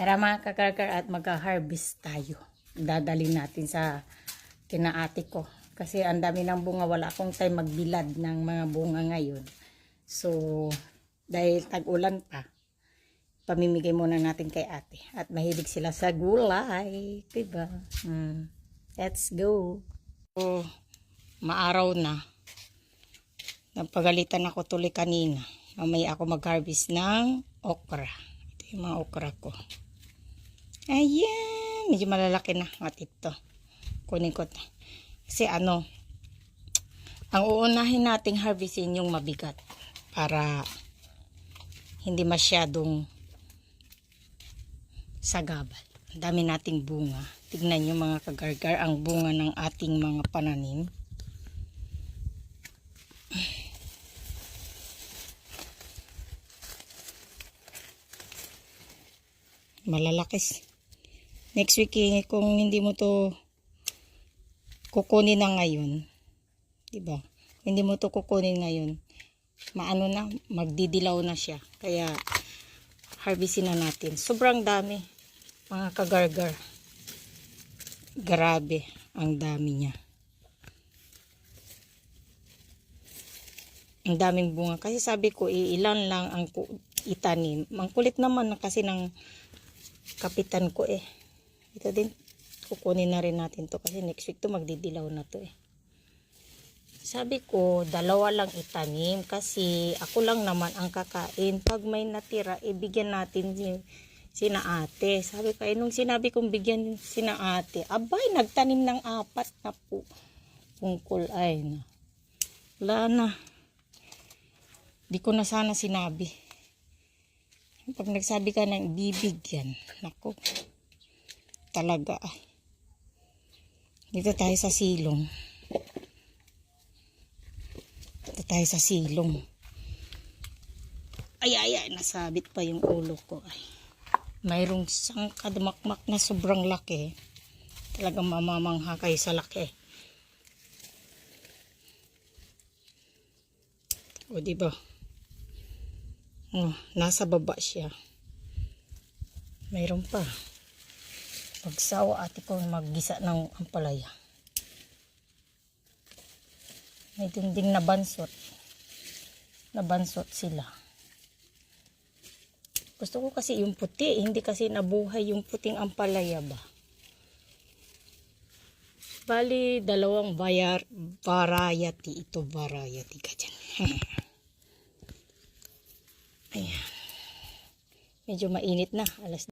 Tara mga kakarkar at magka-harvest tayo. Dadalhin natin sa kinaate ko. Kasi ang dami ng bunga. Wala akong time magbilad ng mga bunga ngayon. So, dahil tag-ulan pa, pamimigay muna natin kay ate. At mahilig sila sa gulay. Diba? Let's go. So, maaraw na. Napagalitan ako tuloy kanina. Mamaya ako mag-harvest ng okra. Ito yung mga okra ko. Ayan. Medyo malalaki na. At ito. Kunin ko. Kasi ang uunahin nating harvestin yung mabigat. Para hindi masyadong sagabal. Ang dami nating bunga. Tignan nyo mga kagargar ang bunga ng ating mga pananim. Malalakis. Next week kung hindi mo to kukunin na ngayon, diba? Hindi mo to kukunin ngayon, maano na, magdidilaw na siya. Kaya harvestin na natin. Sobrang dami mga kagargar. Grabe ang dami niya. Ang daming bunga. Kasi sabi ko ilan lang ang itanim. Ang kulit naman na kasi ng kapitan ko eh. Ito din, kukunin na rin natin to kasi next week to magdidilaw na to eh. Sabi ko, dalawa lang itanim kasi ako lang naman ang kakain. Pag may natira, ibigyan natin sina ate. Sabi ko, nung sinabi kong bigyan sina ate, abay, nagtanim ng 4 na po. Pungkol ay na. Wala na. Di ko na sana sinabi. Pag nagsabi ka ng bibigyan, nako, talaga ay. Dito tayo sa silong. Dito tayo sa silong. Ay, nasabit pa yung ulo ko. Ay. Mayroong isang kadamakmak na sobrang laki. Talagang mamamangha kayo sa laki. O, diba? Oh, nasa baba siya. Mayroon pa. Pagsawa ate ko maggisa ng ampalaya. May dinding na bansot. Nabansot sila. Gusto ko kasi yung puti. Hindi kasi nabuhay yung puting ampalaya ba. Bali, 2 variety. Ito variety ka dyan. Ayan. Medyo mainit na. Alas